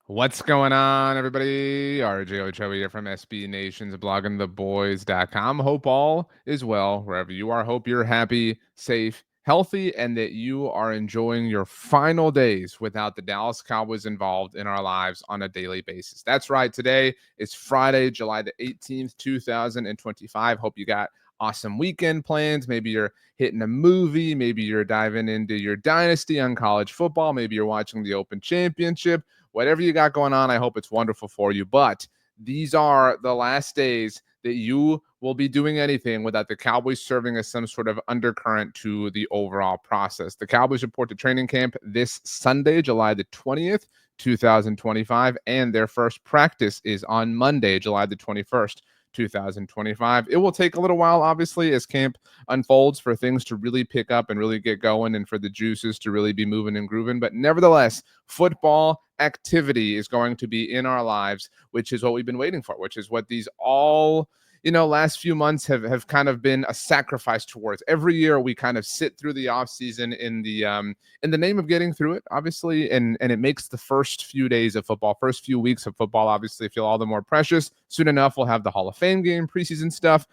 What's going on, everybody? RJ Ochoa here from SB Nation's bloggingtheboys.com. Hope all is well wherever you are. Hope you're happy, safe, healthy, and that you are enjoying your final days without the Dallas Cowboys involved in our lives on a daily basis. That's right. Today is Friday, July the 18th, 2025. Hope you got awesome weekend plans. Maybe you're hitting a movie. Maybe you're diving into your dynasty on college football. Maybe you're watching the Open Championship. Whatever you got going on, I hope it's wonderful for you. But these are the last days that you will be doing anything without the Cowboys serving as some sort of undercurrent to the overall process. The Cowboys report to training camp this Sunday, July the 20th, 2025, and their first practice is on Monday, July the 21st. 2025. It will take a little while, obviously, as camp unfolds for things to really pick up and really get going and for the juices to really be moving and grooving. But nevertheless, football activity is going to be in our lives, which is what we've been waiting for, which is what these all last few months have kind of been a sacrifice towards. Every year we kind of sit through the off season in the name of getting through it, obviously, and it makes the first few days of football, first few weeks of football, obviously feel all the more precious. Soon enough, we'll have the Hall of Fame game, preseason stuff.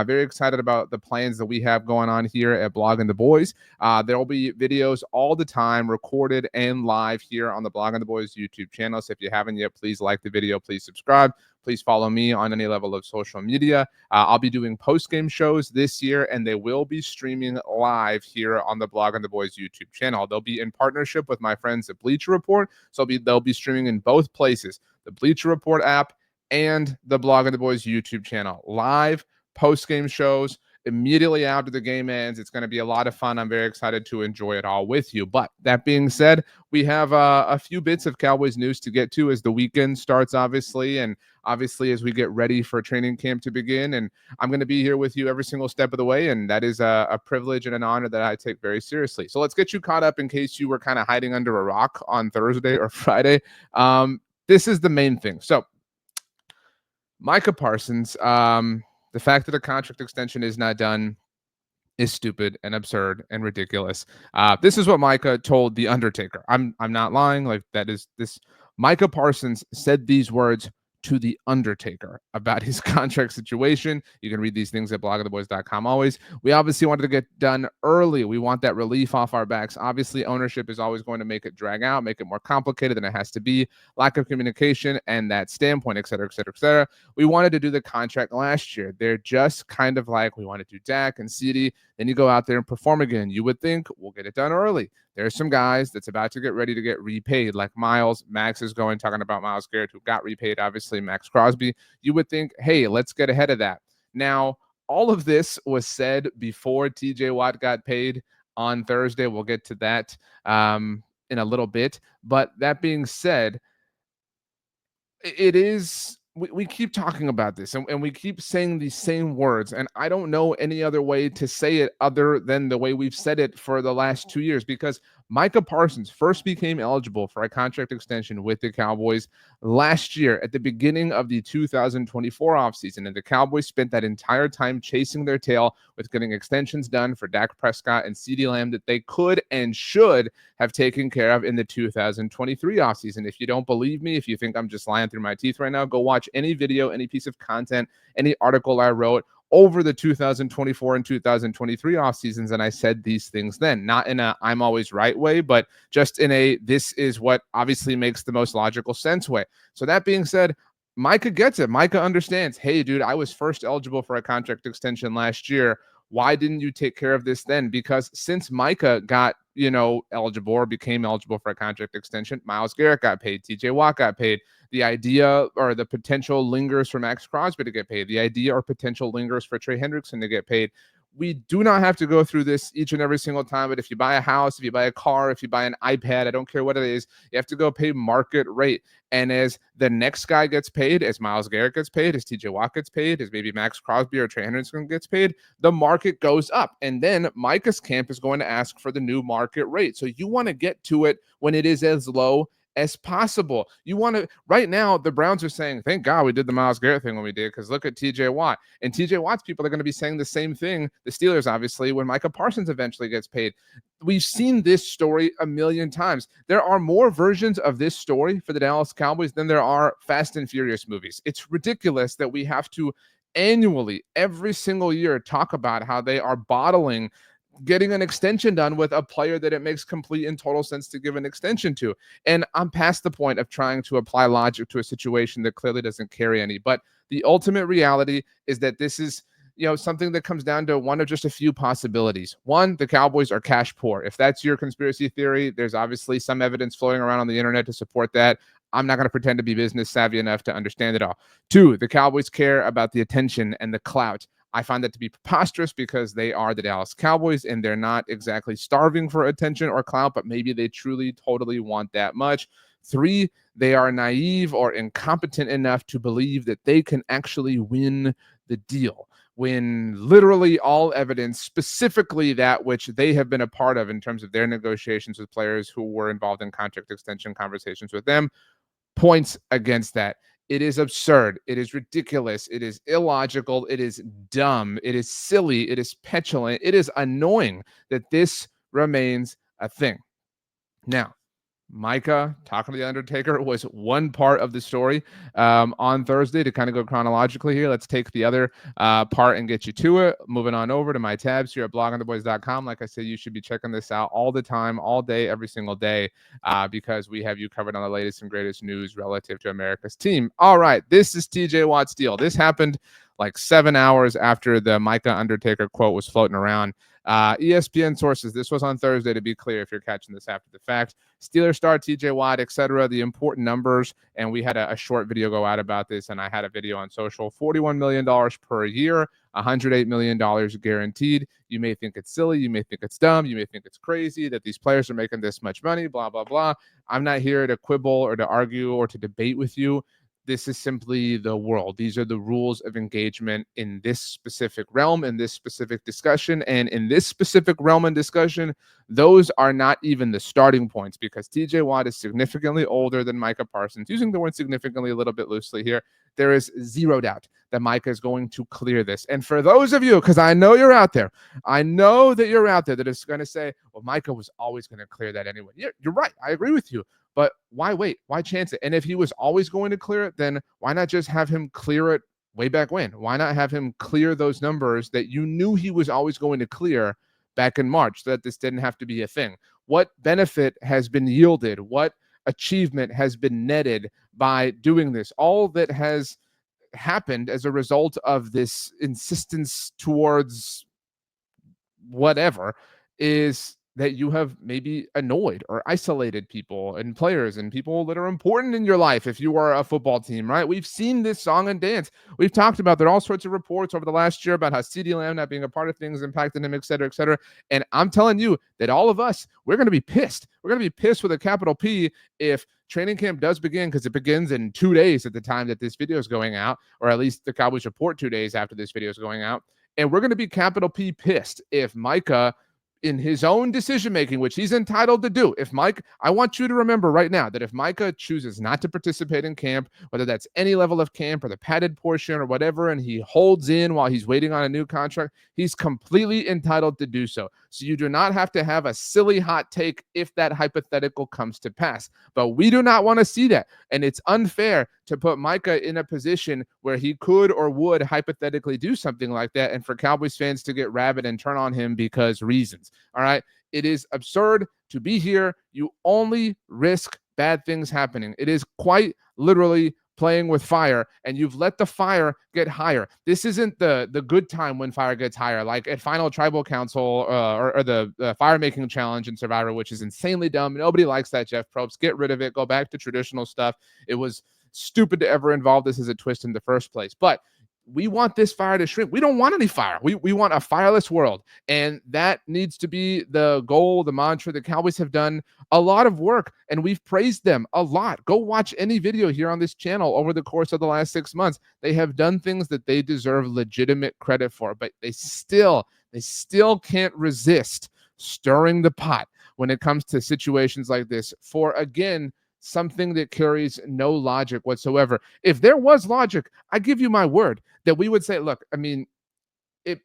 Very excited about the plans that we have going on here at Blogging the Boys. There will be videos all the time, recorded and live here on the Blogging the Boys YouTube channel. So if you haven't yet, please like the video, please subscribe. Please follow me on any level of social media. I'll be doing post-game shows this year, and they will be streaming live here on the Blogging the Boys YouTube channel. They'll be in partnership with my friends at Bleacher Report, so they'll be streaming in both places, the Bleacher Report app and the Blogging the Boys YouTube channel. Live post-game shows immediately after the game ends. It's going to be a lot of fun. I'm very excited to enjoy it all with you. But that being said, we have a few bits of Cowboys news to get to as the weekend starts, obviously, and obviously as we get ready for training camp to begin. And I'm going to be here with you every single step of the way, and that is a privilege and an honor that I take very seriously. So let's get you caught up in case you were kind of hiding under a rock on Thursday or Friday. This is the main thing. So Micah Parsons, the fact that a contract extension is not done is stupid and absurd and ridiculous. This is what Micah told The Undertaker. I'm not lying. Like, that is this. Micah Parsons said these words to The Undertaker about his contract situation. You can read these things at bloggingtheboys.com always. We obviously wanted to get done early. We want that relief off our backs. Obviously, ownership is always going to make it drag out, make it more complicated than it has to be. Lack of communication and that standpoint, et cetera, et cetera, et cetera. We wanted to do the contract last year. They're just kind of like, we want to do Dak and CD. Then you go out there and perform again. You would think we'll get it done early. There's some guys that's about to get ready to get repaid, like Miles. Max is talking about Myles Garrett, who got repaid, obviously, Max Crosby. You would think, hey, let's get ahead of that. Now, all of this was said before TJ Watt got paid on Thursday. We'll get to that in a little bit. But that being said, it is, we keep talking about this and we keep saying these same words, and I don't know any other way to say it other than the way we've said it for the last 2 years, because Micah Parsons first became eligible for a contract extension with the Cowboys last year at the beginning of the 2024 offseason, and the Cowboys spent that entire time chasing their tail with getting extensions done for Dak Prescott and CeeDee Lamb that they could and should have taken care of in the 2023 offseason. If you don't believe me, if you think I'm just lying through my teeth right now, go watch any video, any piece of content, any article I wrote over the 2024 and 2023 off seasons, and I said these things then, not in a I'm always right way, but just in a this is what obviously makes the most logical sense way. So that being said, Micah gets it. Micah understands, hey, dude, I was first eligible for a contract extension last year. Why didn't you take care of this then? Because since Micah got, eligible or became eligible for a contract extension, Myles Garrett got paid, TJ Watt got paid. The idea or the potential lingers for Max Crosby to get paid. The idea or potential lingers for Trey Hendrickson to get paid. We do not have to go through this each and every single time, but if you buy a house, if you buy a car, if you buy an iPad, I don't care what it is, you have to go pay market rate. And as the next guy gets paid, as Myles Garrett gets paid, as TJ Watt gets paid, as maybe Max Crosby or Trey Hendrickson gets paid, the market goes up. And then Micah's camp is going to ask for the new market rate. So you want to get to it when it is as low as possible. You want to, right now, the Browns are saying, thank God we did the Myles Garrett thing when we did, because look at TJ Watt. And TJ Watt's people are going to be saying the same thing, the Steelers, obviously, when Micah Parsons eventually gets paid. We've seen this story a million times. There are more versions of this story for the Dallas Cowboys than there are Fast and Furious movies. It's ridiculous that we have to annually, every single year, talk about how they are bottling getting an extension done with a player that it makes complete and total sense to give an extension to. And I'm past the point of trying to apply logic to a situation that clearly doesn't carry any. But the ultimate reality is that this is, something that comes down to one of just a few possibilities. One, the Cowboys are cash poor. If that's your conspiracy theory, there's obviously some evidence floating around on the internet to support that. I'm not going to pretend to be business savvy enough to understand it all. Two, the Cowboys care about the attention and the clout. I find that to be preposterous because they are the Dallas Cowboys and they're not exactly starving for attention or clout, but maybe they truly, totally want that much. Three, they are naive or incompetent enough to believe that they can actually win the deal, when literally all evidence, specifically that which they have been a part of in terms of their negotiations with players who were involved in contract extension conversations with them, points against that. It is absurd. It is ridiculous. It is illogical. It is dumb. It is silly. It is petulant. It is annoying that this remains a thing. Now, Micah talking to the Undertaker was one part of the story on Thursday. To kind of go chronologically here, let's take the other part and get you to it. Moving on over to my tabs here at bloggingtheboys.com. Like I said, you should be checking this out all the time, all day, every single day, because we have you covered on the latest and greatest news relative to America's team. All right, this is TJ Watt's deal. This happened like 7 hours after the Micah Undertaker quote was floating around. ESPN sources, this was on Thursday, to be clear, if you're catching this after the fact. Steelers star TJ Watt, etc., the important numbers, and we had a short video go out about this, and I had a video on social. $41 million per year, $108 million guaranteed. You may think it's silly, you may think it's dumb, you may think it's crazy that these players are making this much money, blah, blah, blah. I'm not here to quibble or to argue or to debate with you. This is simply the world. These are the rules of engagement in this specific realm, in this specific discussion. And in this specific realm and discussion, those are not even the starting points, because TJ Watt is significantly older than Micah Parsons. Using the word significantly a little bit loosely here, there is zero doubt that Micah is going to clear this. And for those of you, because I know you're out there, I know that you're out there that is going to say, well, Micah was always going to clear that anyway. You're right. I agree with you. But why wait? Why chance it? And if he was always going to clear it, then why not just have him clear it way back when? Why not have him clear those numbers that you knew he was always going to clear back in March, so that this didn't have to be a thing? What benefit has been yielded? What achievement has been netted by doing this? All that has happened as a result of this insistence towards whatever is that you have maybe annoyed or isolated people and players and people that are important in your life if you are a football team, right? We've seen this song and dance. We've talked about there are all sorts of reports over the last year about how CeeDee Lamb not being a part of things impacted him, et cetera, et cetera. And I'm telling you that all of us, we're going to be pissed. We're going to be pissed with a capital P if training camp does begin, because it begins in 2 days at the time that this video is going out, or at least the Cowboys report 2 days after this video is going out. And we're going to be capital P pissed if Micah, in his own decision-making, which he's entitled to do. I want you to remember right now that if Micah chooses not to participate in camp, whether that's any level of camp or the padded portion or whatever, and he holds in while he's waiting on a new contract, he's completely entitled to do so. So you do not have to have a silly hot take if that hypothetical comes to pass. But we do not want to see that. And it's unfair to put Micah in a position where he could or would hypothetically do something like that, and for Cowboys fans to get rabid and turn on him because reasons. All right. It is absurd to be here. You only risk bad things happening. It is quite literally playing with fire, and you've let the fire get higher. This isn't the good time when fire gets higher, like at Final Tribal Council or the fire making challenge in Survivor, which is insanely dumb. Nobody likes that, Jeff Probst. Get rid of it. Go back to traditional stuff. It was stupid to ever involve this as a twist in the first place. But we want this fire to shrink. We don't want any fire. We want a fireless world. And that needs to be the goal, the mantra. The Cowboys have done a lot of work, and we've praised them a lot. Go watch any video here on this channel over the course of the last 6 months. They have done things that they deserve legitimate credit for, but they still can't resist stirring the pot when it comes to situations like this for, again, something that carries no logic whatsoever. If there was logic, I give you my word that we would say, look, I mean, it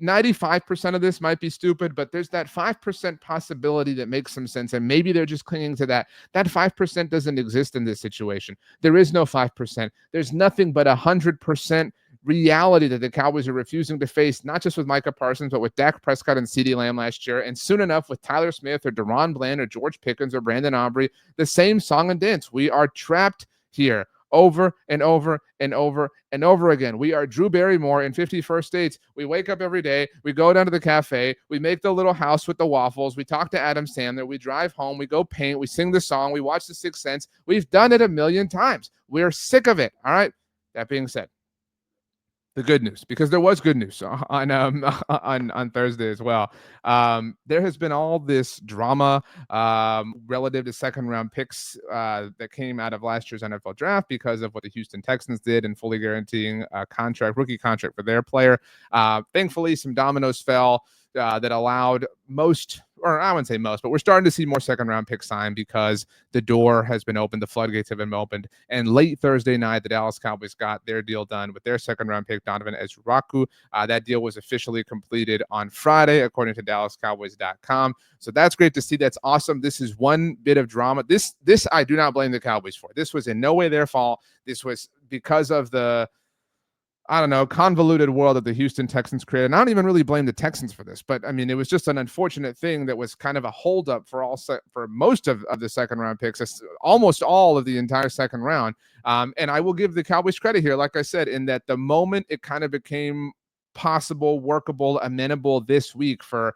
95% of this might be stupid, but there's that 5% possibility that makes some sense. And maybe they're just clinging to that. That 5% doesn't exist in this situation. There is no 5%. There's nothing but 100% reality that the Cowboys are refusing to face, not just with Micah Parsons, but with Dak Prescott and CeeDee Lamb last year. And soon enough with Tyler Smith or Deron Bland or George Pickens or Brandon Aubrey, the same song and dance. We are trapped here over and over and over and over again. We are Drew Barrymore in 51st States. We wake up every day. We go down to the cafe. We make the little house with the waffles. We talk to Adam Sandler. We drive home. We go paint. We sing the song. We watch The Sixth Sense. We've done it a million times. We're sick of it. All right. That being said, the good news, because there was good news on on Thursday as well. There has been all this drama relative to second round picks that came out of last year's NFL draft because of what the Houston Texans did and fully guaranteeing a rookie contract for their player. Thankfully, some dominoes fell that allowed most, or I wouldn't say most, but we're starting to see more second round picks signed because the door has been opened, the floodgates have been opened. And late Thursday night, the Dallas Cowboys got their deal done with their second round pick, Donovan Ezraku. That deal was officially completed on Friday, according to DallasCowboys.com. So that's great to see. That's awesome. This is one bit of drama. This I do not blame the Cowboys for. This was in no way their fault. This was because of the convoluted world that the Houston Texans created. And I don't even really blame the Texans for this, but I mean, it was just an unfortunate thing that was kind of a holdup for most of the second round picks, almost all of the entire second round. And I will give the Cowboys credit here, like I said, in that the moment it kind of became possible, workable, amenable this week for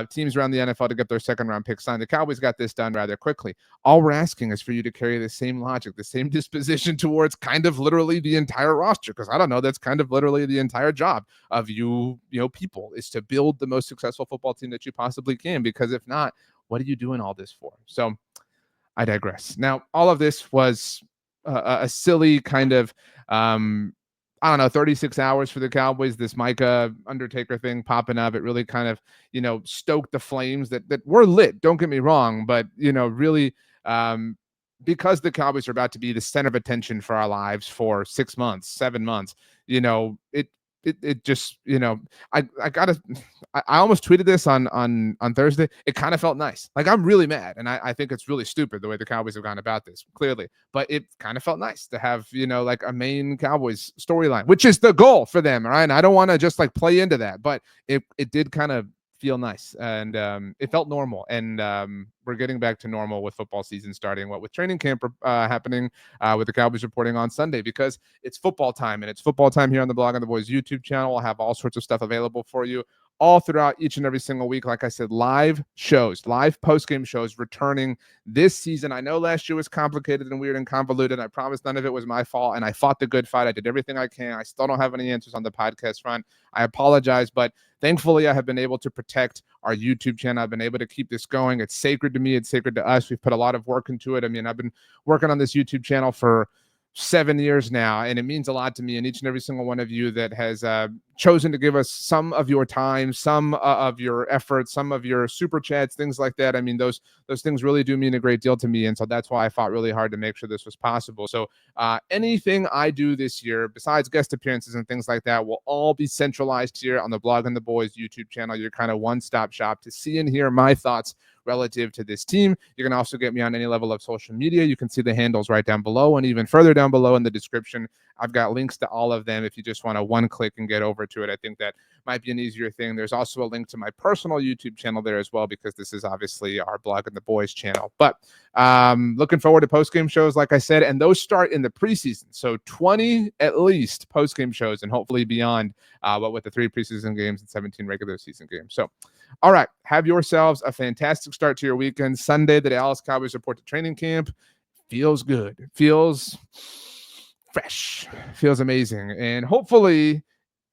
teams around the NFL to get their second round pick signed. The Cowboys got this done rather quickly. All we're asking is for you to carry the same logic, the same disposition towards kind of literally the entire roster, because I don't know, that's kind of literally the entire job of you people, is to build the most successful football team that you possibly can, because if not, what are you doing all this for? So I digress. Now, all of this was a silly kind of 36 hours for the Cowboys, this Micah Undertaker thing popping up. It really kind of, stoked the flames that were lit. Don't get me wrong, but, really, because the Cowboys are about to be the center of attention for our lives for 6 months, 7 months, it just, I almost tweeted this on Thursday. It kind of felt nice. Like, I'm really mad. And I think it's really stupid the way the Cowboys have gone about this, clearly, but it kind of felt nice to have, like a main Cowboys storyline, which is the goal for them. All right. And I don't want to just like play into that, but it did kind of feel nice, and it felt normal, and we're getting back to normal with football season starting, with training camp happening, with the Cowboys reporting on Sunday, because it's football time, and it's football time here on the Blog on the Boys YouTube channel. We'll have all sorts of stuff available for you all throughout each and every single week. Like I said, live post-game shows returning this season. I know last year was complicated and weird and convoluted. I promise none of it was my fault, and I fought the good fight. I did everything I can. I still don't have any answers on the podcast front. I apologize, but thankfully I have been able to protect our YouTube channel. I've been able to keep this going. It's sacred to me. It's sacred to us. We've put a lot of work into it. I mean, I've been working on this YouTube channel for 7 years now, and it means a lot to me and each and every single one of you that has chosen to give us some of your time, some of your efforts, some of your super chats, things like that. I mean, those things really do mean a great deal to me, and so that's why I fought really hard to make sure this was possible. So anything I do this year, besides guest appearances and things like that, will all be centralized here on the Blog and the Boys YouTube channel, your kind of one-stop shop to see and hear my thoughts relative to this team. You can also get me on any level of social media. You can see the handles right down below, and even further down below in the description, I've got links to all of them if you just want to one click and get over to it. I think that might be an easier thing. There's also a link to my personal YouTube channel there as well, because this is obviously our Blog and the Boys channel. But looking forward to post-game shows, like I said, and those start in the preseason. So 20 at least post-game shows, and hopefully beyond, but with the 3 preseason games and 17 regular season games. So all right, have yourselves a fantastic start to your weekend. Sunday, the Dallas Cowboys report to training camp. Feels good. It feels fresh. Feels amazing. And hopefully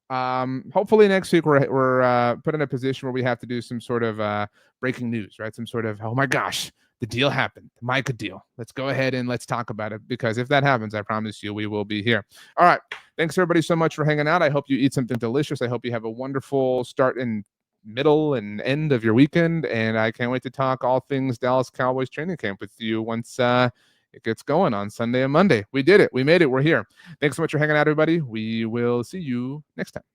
next week we're put in a position where we have to do some sort of breaking news, right? Some sort of, oh my gosh, the deal happened, the Micah deal. Let's go ahead and let's talk about it, because if that happens, I promise you we will be here. All right. Thanks everybody so much for hanging out. I hope you eat something delicious. I hope you have a wonderful start and middle and end of your weekend, and I can't wait to talk all things Dallas Cowboys training camp with you once it gets going on Sunday and Monday. We did it. We made it. We're here. Thanks so much for hanging out, everybody. We will see you next time.